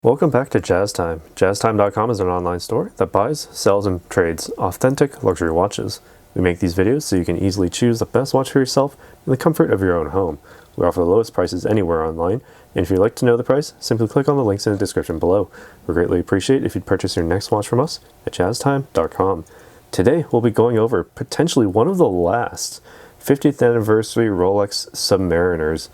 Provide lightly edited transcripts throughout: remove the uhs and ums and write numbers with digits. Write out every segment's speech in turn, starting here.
Welcome back to Jazz Time. JazzTime.com is an online store that buys, sells, and trades authentic luxury watches. We make these videos so you can easily choose the best watch for yourself in the comfort of your own home. We offer the lowest prices anywhere online, and if you'd like to know the price, simply click on the links in the description below. We greatly appreciate if you'd purchase your next watch from us at JazzTime.com. Today, we'll be going over potentially one of the last 50th anniversary Rolex Submariners,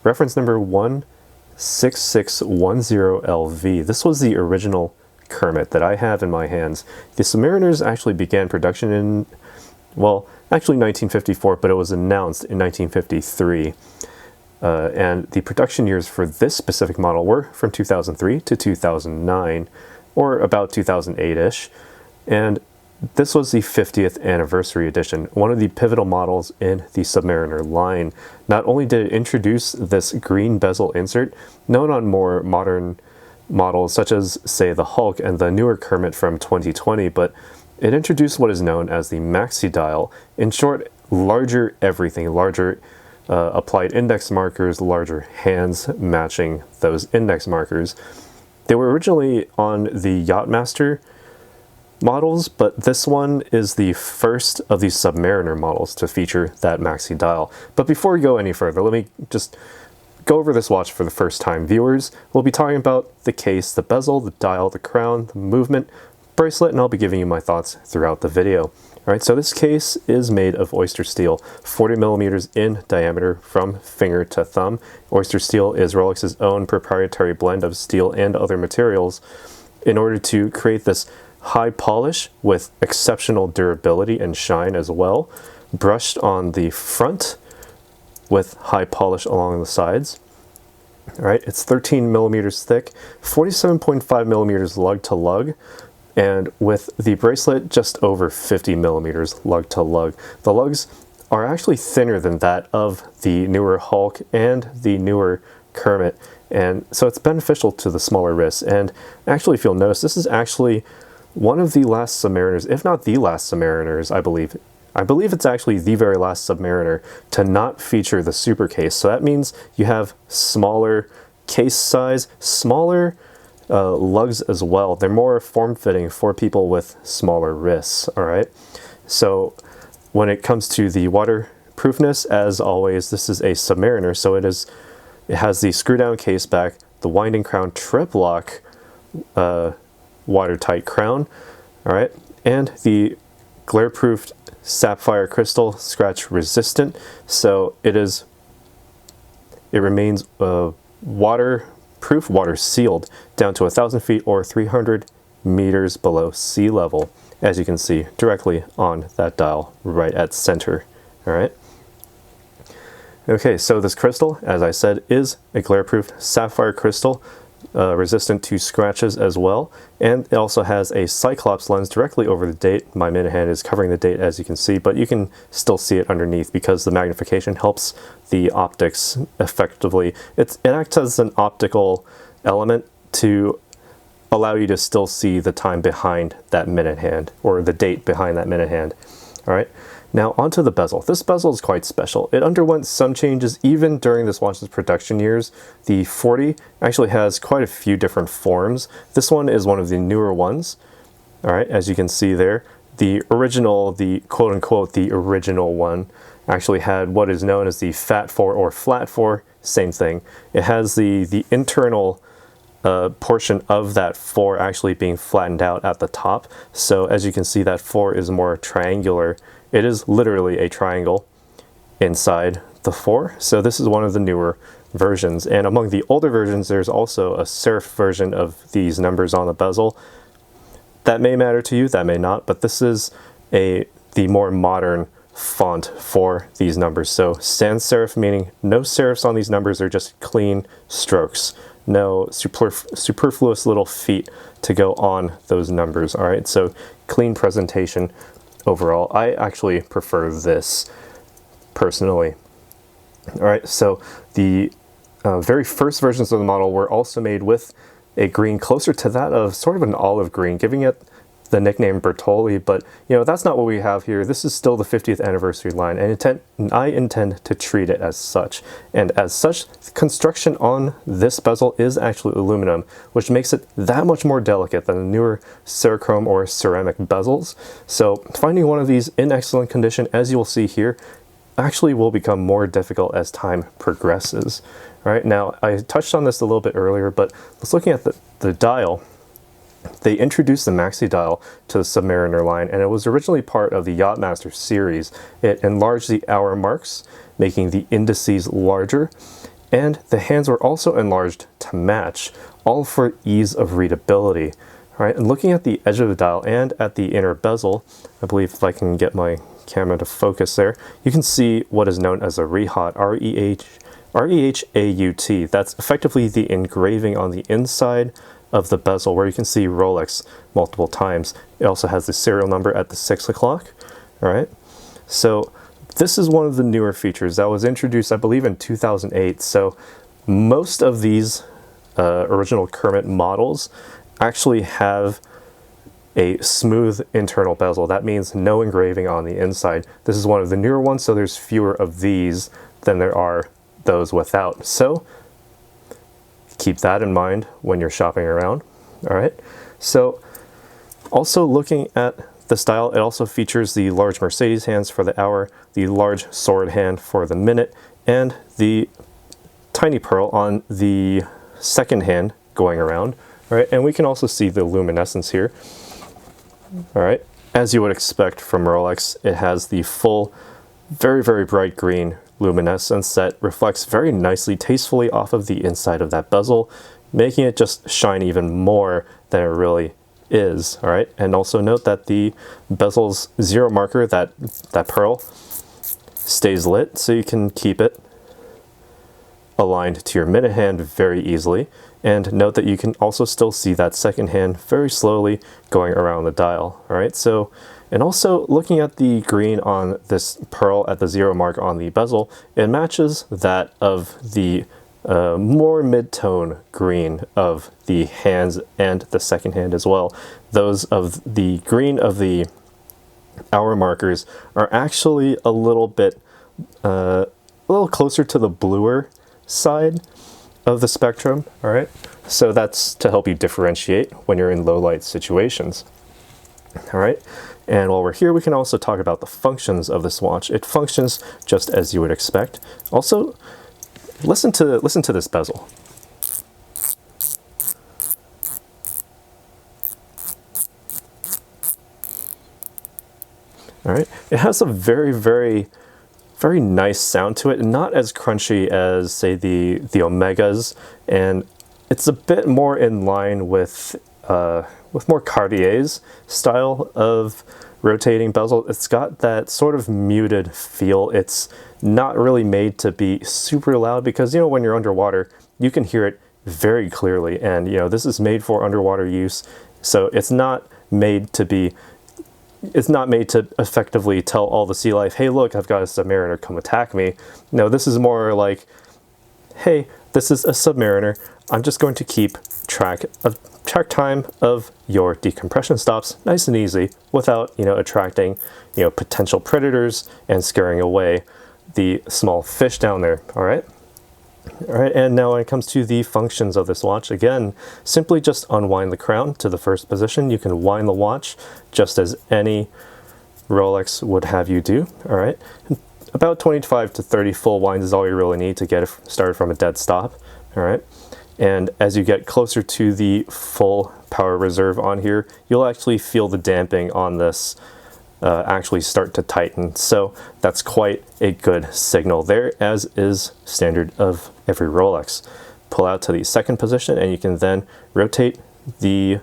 reference number 16610LV. This was the original Kermit that I have in my hands. The Submariners actually began production in, well, actually 1954, but it was announced in 1953. And the production years for this specific model were from 2003 to 2009, or about 2008-ish. And this was the 50th anniversary edition, one of the pivotal models in the Submariner line. Not only did it introduce this green bezel insert, known on more modern models such as, say, the Hulk and the newer Kermit from 2020, but it introduced what is known as the maxi dial. In short, larger everything, larger applied index markers, larger hands matching those index markers. They were originally on the Yachtmaster models, but this one is the first of these Submariner models to feature that maxi dial. But before we go any further, let me just go over this watch for the first time viewers. We'll be talking about the case, the bezel, the dial, the crown, the movement, bracelet, and I'll be giving you my thoughts throughout the video. Alright, so this case is made of oyster steel, 40 millimeters in diameter from finger to thumb. Oyster steel is Rolex's own proprietary blend of steel and other materials in order to create this high polish with exceptional durability and shine as well, brushed on the front with high polish along the sides. All right, it's 13 millimeters thick, 47.5 millimeters lug to lug, and with the bracelet just over 50 millimeters lug to lug. The lugs are actually thinner than that of the newer Hulk and the newer Kermit, and so it's beneficial to the smaller wrists. And actually, if you'll notice, this is actually one of the last Submariners, if not the last Submariners, I believe. I believe it's actually the very last Submariner to not feature the super case. So that means you have smaller case size, smaller lugs as well. They're more form-fitting for people with smaller wrists, all right? So when it comes to the waterproofness, as always, this is a Submariner, so it has the screw-down case back, the winding crown trip lock, watertight crown, all right, and the glare-proofed sapphire crystal, scratch resistant, so it remains waterproof, water sealed down to 1,000 feet or 300 meters below sea level, as you can see directly on that dial right at center. All right. Okay, so this crystal, as I said, is a glare-proof sapphire crystal, resistant to scratches as well, and it also has a Cyclops lens directly over the date. My minute hand is covering the date, as you can see, but you can still see it underneath because the magnification helps the optics effectively. It acts as an optical element to allow you to still see the time behind that minute hand, or the date behind that minute hand. All right. Now onto the bezel. This bezel is quite special. It underwent some changes even during this watch's production years. The 40 actually has quite a few different forms. This one is one of the newer ones. All right, as you can see there, the original, the quote-unquote the original one, actually had what is known as the fat 4 or flat 4, same thing. It has the internal portion of that 4 actually being flattened out at the top. So as you can see, that 4 is more triangular. It is literally a triangle inside the 4. So this is one of the newer versions. And among the older versions, there's also a serif version of these numbers on the bezel. That may matter to you, that may not, but this is the more modern font for these numbers. So sans serif, meaning no serifs on these numbers, are just clean strokes. No superfluous little feet to go on those numbers. All right, so clean presentation overall. I actually prefer this personally. All right, so the very first versions of the model were also made with a green closer to that of sort of an olive green, giving it the nickname Bertolli, but you know, that's not what we have here. This is still the 50th anniversary line, and I intend to treat it as such. And as such, construction on this bezel is actually aluminum, which makes it that much more delicate than the newer Cerachrome or ceramic bezels. So finding one of these in excellent condition, as you will see here, actually will become more difficult as time progresses. All right, now I touched on this a little bit earlier, but let's looking at the dial. They introduced the Maxi dial to the Submariner line, and it was originally part of the Yachtmaster series. It enlarged the hour marks, making the indices larger, and the hands were also enlarged to match, all for ease of readability. All right, and looking at the edge of the dial and at the inner bezel, I believe if I can get my camera to focus there, you can see what is known as a rehaut, R-E-H-A-U-T. That's effectively the engraving on the inside of the bezel, where you can see Rolex multiple times. It also has the serial number at the 6 o'clock. All right, so this is one of the newer features that was introduced, I believe, in 2008. So most of these original Kermit models actually have a smooth internal bezel. That means no engraving on the inside. This is one of the newer ones, so there's fewer of these than there are those without. So keep that in mind when you're shopping around. All right, so also looking at the style, it also features the large Mercedes hands for the hour, the large sword hand for the minute, and the tiny pearl on the second hand going around. All right, and we can also see the luminescence here. All right, as you would expect from Rolex, it has the full, very, very bright green luminescence that reflects very nicely, tastefully off of the inside of that bezel, making it just shine even more than it really is. All right, and also note that the bezel's zero marker, that pearl, stays lit, so you can keep it aligned to your minute hand very easily. And note that you can also still see that second hand very slowly going around the dial. All right, so, and also looking at the green on this pearl at the zero mark on the bezel, it matches that of the more mid-tone green of the hands and the second hand as well. Those of the green of the hour markers are actually a little bit, a little closer to the bluer side of the spectrum. All right, so that's to help you differentiate when you're in low light situations. All right, and while we're here, we can also talk about the functions of this watch. It functions just as you would expect. Also, listen to this bezel. All right, it has a very, very, very nice sound to it, not as crunchy as, say, the Omegas, and it's a bit more in line with more Cartier's style of rotating bezel. It's got that sort of muted feel. It's not really made to be super loud because, you know, when you're underwater, you can hear it very clearly, and you know, this is made for underwater use, so it's not made to be. It's not made to effectively tell all the sea life, hey, look, I've got a Submariner, come attack me. No, this is more like, hey, this is a Submariner. I'm just going to keep track time of your decompression stops nice and easy without, you know, attracting, you know, potential predators and scaring away the small fish down there. All right. All right, and now when it comes to the functions of this watch, again, simply just unwind the crown to the first position. You can wind the watch just as any Rolex would have you do. All right, about 25 to 30 full winds is all you really need to get it started from a dead stop. All right, and as you get closer to the full power reserve on here, you'll actually feel the damping on this actually start to tighten. So that's quite a good signal there, as is standard of every Rolex. Pull out to the second position and you can then rotate the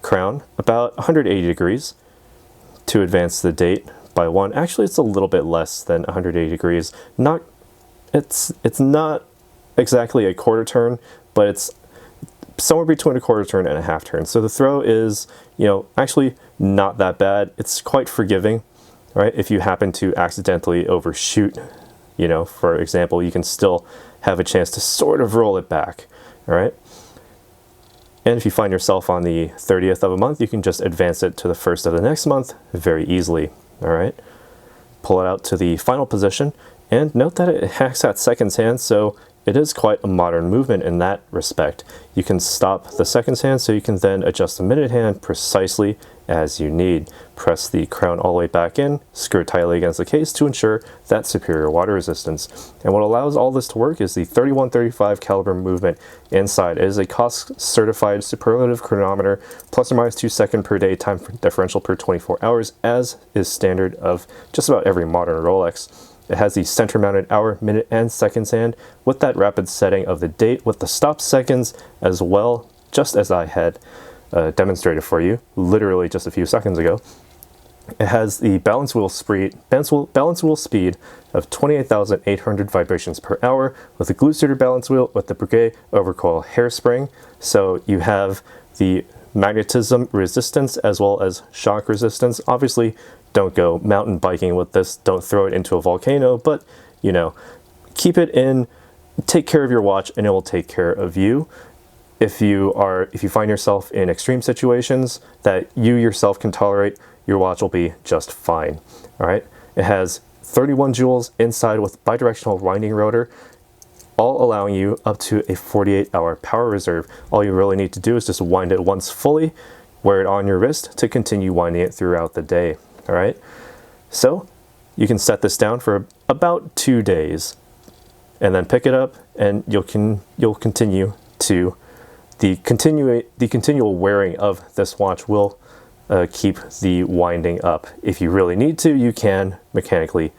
crown about 180 degrees to advance the date by one. Actually, it's a little bit less than 180 degrees. It's not exactly a quarter turn, but it's somewhere between a quarter turn and a half turn. So the throw is, you know, actually not that bad. It's quite forgiving, right? If you happen to accidentally overshoot, you know, for example, you can still have a chance to sort of roll it back, all right? And if you find yourself on the 30th of a month, you can just advance it to the 1st of the next month very easily. All right, pull it out to the final position, and note that it hacks at seconds hand, so it is quite a modern movement in that respect. You can stop the seconds hand, so you can then adjust the minute hand precisely as you need. Press the crown all the way back in, screw it tightly against the case to ensure that superior water resistance. And what allows all this to work is the 3135 caliber movement inside. It is a cost certified superlative chronometer, plus or minus 2 second per day time differential per 24 hours, as is standard of just about every modern Rolex. It has the center mounted hour, minute, and seconds hand with that rapid setting of the date with the stop seconds as well, just as I had demonstrated for you literally just a few seconds ago. It has the balance wheel speed of 28,800 vibrations per hour with a glue suitor balance wheel with the Breguet overcoil hairspring. So you have the magnetism resistance as well as shock resistance. Obviously, don't go mountain biking with this, don't throw it into a volcano, but you know, keep it in, take care of your watch and it will take care of you. If you find yourself in extreme situations that you yourself can tolerate, your watch will be just fine. All right, it has 31 joules inside with bidirectional winding rotor, all allowing you up to a 48-hour power reserve. All you really need to do is just wind it once fully, wear it on your wrist to continue winding it throughout the day. All right, so you can set this down for about 2 days and then pick it up, and you'll continue to the continual wearing of this watch will keep the winding up. If you really need to, you can mechanically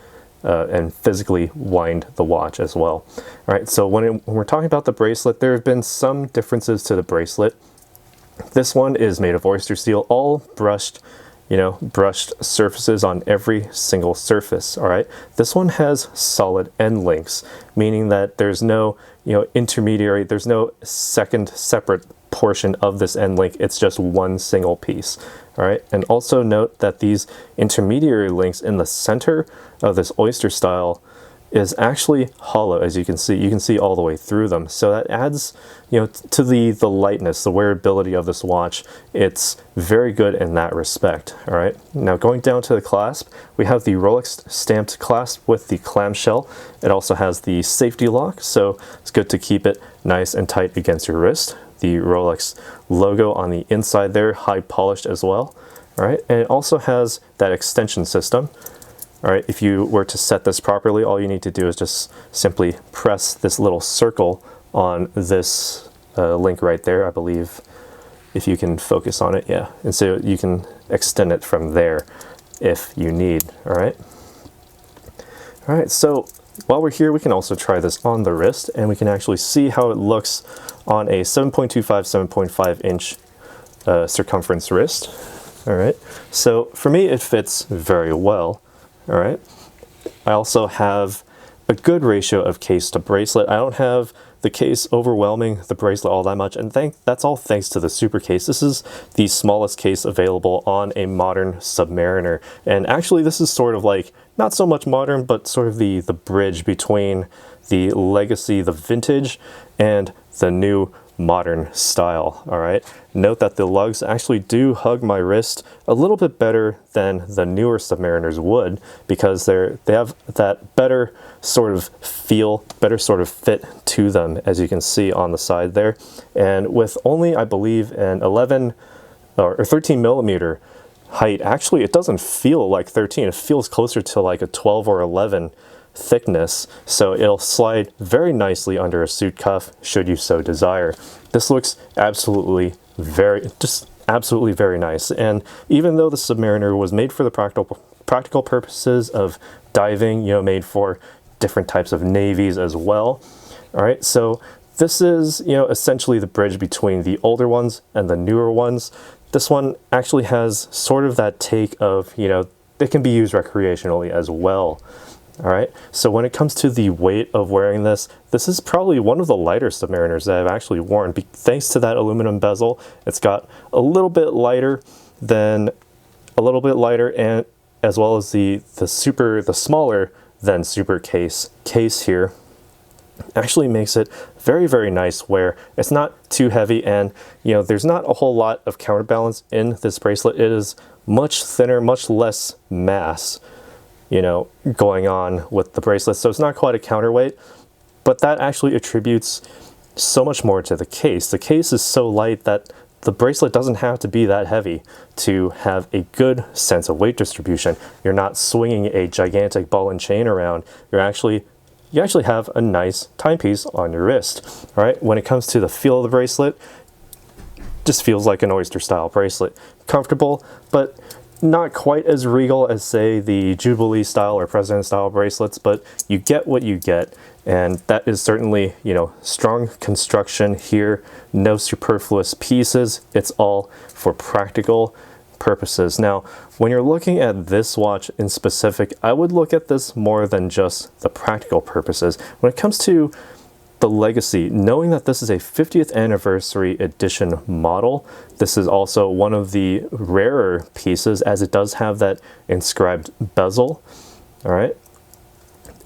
and physically wind the watch as well. All right, so when we're talking about the bracelet, there have been some differences to the bracelet. This one is made of oyster steel, all brushed, brushed surfaces on every single surface. All right, this one has solid end links, meaning that there's no intermediary, there's no second separate portion of this end link. It's just one single piece. All right, and also note that these intermediary links in the center of this oyster style is actually hollow, as you can see all the way through them. So that adds, to the lightness, the wearability of this watch. It's very good in that respect. All right, now going down to the clasp, we have the Rolex stamped clasp with the clamshell. It also has the safety lock, so it's good to keep it nice and tight against your wrist. The Rolex logo on the inside there, high polished as well. All right, and it also has that extension system. All right, if you were to set this properly, all you need to do is just simply press this little circle on this link right there, I believe, if you can focus on it, yeah. And so you can extend it from there if you need, all right? All right, so while we're here, we can also try this on the wrist, and we can actually see how it looks on a 7.25, 7.5 inch circumference wrist. All right, so for me, it fits very well. All right, I also have a good ratio of case to bracelet. I don't have the case overwhelming the bracelet all that much, and that's all thanks to the super case. This is the smallest case available on a modern Submariner, and actually this is sort of like, not so much modern, but sort of the bridge between the legacy, the vintage, and the new modern style. All right, note that the lugs actually do hug my wrist a little bit better than the newer Submariners would, because they have that better sort of feel, better sort of fit to them, as you can see on the side there. And with only, I believe, an 11 or 13 millimeter height, actually it doesn't feel like 13, it feels closer to like a 12 or 11 thickness, so it'll slide very nicely under a suit cuff should you so desire. This looks absolutely very nice, and even though the Submariner was made for the practical purposes of diving, made for different types of navies as well. All right, so this is essentially the bridge between the older ones and the newer ones. This one actually has sort of that take of it can be used recreationally as well. All right, so when it comes to the weight of wearing this, this is probably one of the lighter Submariners that I've actually worn. Thanks to that aluminum bezel, it's got a little bit lighter, and as well as the smaller than super case here. actually makes it very, very nice, where it's not too heavy, and there's not a whole lot of counterbalance in this bracelet. It is much thinner, much less mass going on with the bracelet, so it's not quite a counterweight, but that actually attributes so much more to the case. The case is so light that the bracelet doesn't have to be that heavy to have a good sense of weight distribution. You're not swinging a gigantic ball and chain around. You actually have a nice timepiece on your wrist. All right, when it comes to the feel of the bracelet, just feels like an Oyster style bracelet. Comfortable, but not quite as regal as, say, the Jubilee style or President style bracelets, but you get what you get, and that is certainly, strong construction here, no superfluous pieces. It's all for practical purposes. Now, when you're looking at this watch in specific, I would look at this more than just the practical purposes. When it comes to the legacy, knowing that this is a 50th anniversary edition model, this is also one of the rarer pieces, as it does have that inscribed bezel. All right,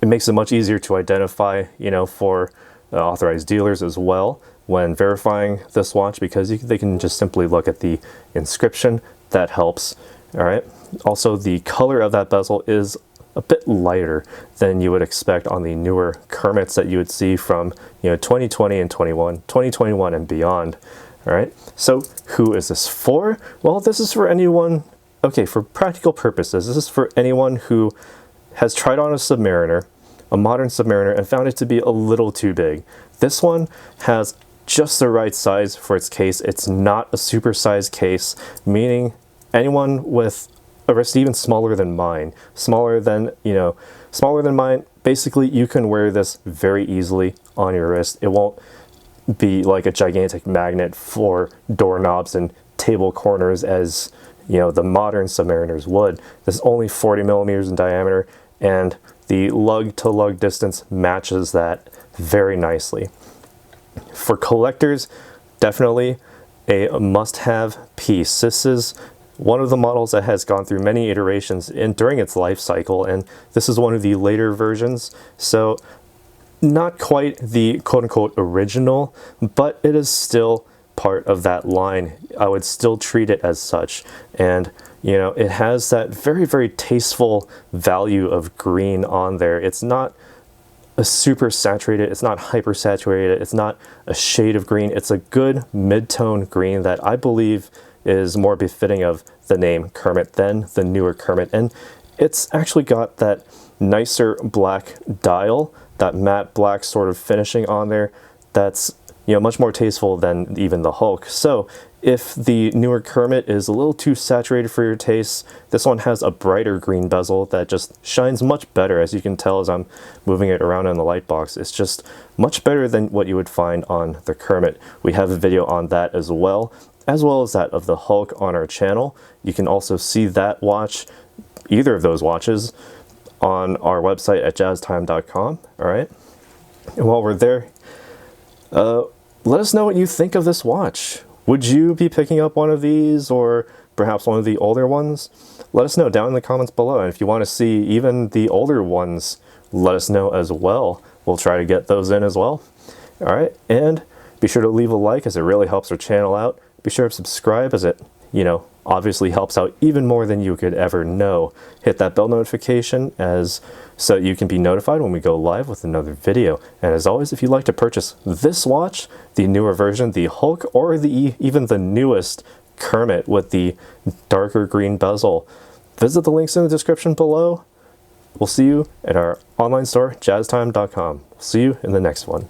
it makes it much easier to identify, for authorized dealers as well when verifying this watch, because they can just simply look at the inscription. That helps. All right, also the color of that bezel is a bit lighter than you would expect on the newer Kermits that you would see from 2020 and 2021 and beyond. All right, so who is this for? Well, this is for anyone. Okay, for practical purposes, this is for anyone who has tried on a Submariner, a modern Submariner, and found it to be a little too big. This one has just the right size for its case. It's not a supersized case, meaning anyone with a wrist even smaller than mine, smaller than mine, basically you can wear this very easily on your wrist. It won't be like a gigantic magnet for doorknobs and table corners as the modern Submariners would. This is only 40 millimeters in diameter, and the lug to lug distance matches that very nicely. For collectors, definitely a must-have piece. This is one of the models that has gone through many iterations during its life cycle, and this is one of the later versions, so not quite the quote-unquote original, but it is still part of that line. I would still treat it as such, and it has that very, very tasteful value of green on there. It's not a super saturated, it's not hyper saturated, it's not a shade of green. It's a good mid-tone green that I believe is more befitting of the name Kermit than the newer Kermit, and it's actually got that nicer black dial, that matte black sort of finishing on there that's much more tasteful than even the Hulk. So if the newer Kermit is a little too saturated for your taste, this one has a brighter green bezel that just shines much better, as you can tell as I'm moving it around in the light box. It's just much better than what you would find on the Kermit. We have a video on that as well as that of the Hulk on our channel. You can also see that watch, either of those watches, on our website at jazztime.com. All right, and while we're there, let us know what you think of this watch. Would you be picking up one of these, or perhaps one of the older ones? Let us know down in the comments below, and if you want to see even the older ones, let us know as well. We'll try to get those in as well. All right, and be sure to leave a like, as it really helps our channel out. Be sure to subscribe, as it, obviously helps out even more than you could ever know. Hit that bell notification so you can be notified when we go live with another video. And as always, if you'd like to purchase this watch, the newer version, the Hulk, or even the newest Kermit with the darker green bezel, visit the links in the description below. We'll see you at our online store, jazztime.com. See you in the next one.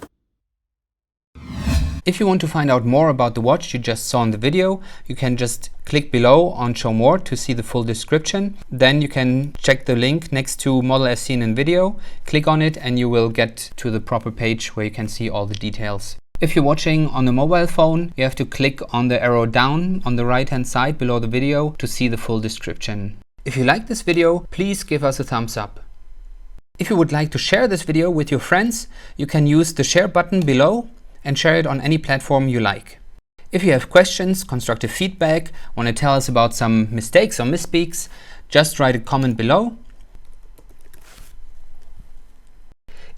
If you want to find out more about the watch you just saw in the video, you can just click below on Show More to see the full description. Then you can check the link next to model as seen in video, click on it, and you will get to the proper page where you can see all the details. If you're watching on a mobile phone, you have to click on the arrow down on the right hand side below the video to see the full description. If you like this video, please give us a thumbs up. If you would like to share this video with your friends, you can use the share button below and share it on any platform you like. If you have questions, constructive feedback, want to tell us about some mistakes or misspeaks, just write a comment below.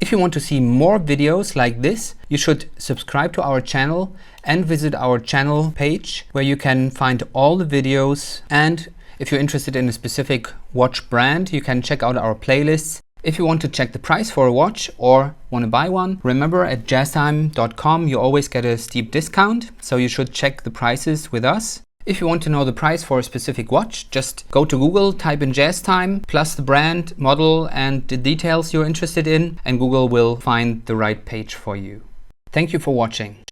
If you want to see more videos like this, you should subscribe to our channel and visit our channel page where you can find all the videos. And if you're interested in a specific watch brand, you can check out our playlists. If you want to check the price for a watch or want to buy one, remember at jazztime.com you always get a steep discount, so you should check the prices with us. If you want to know the price for a specific watch, just go to Google, type in JazzTime, plus the brand, model and the details you're interested in, and Google will find the right page for you. Thank you for watching.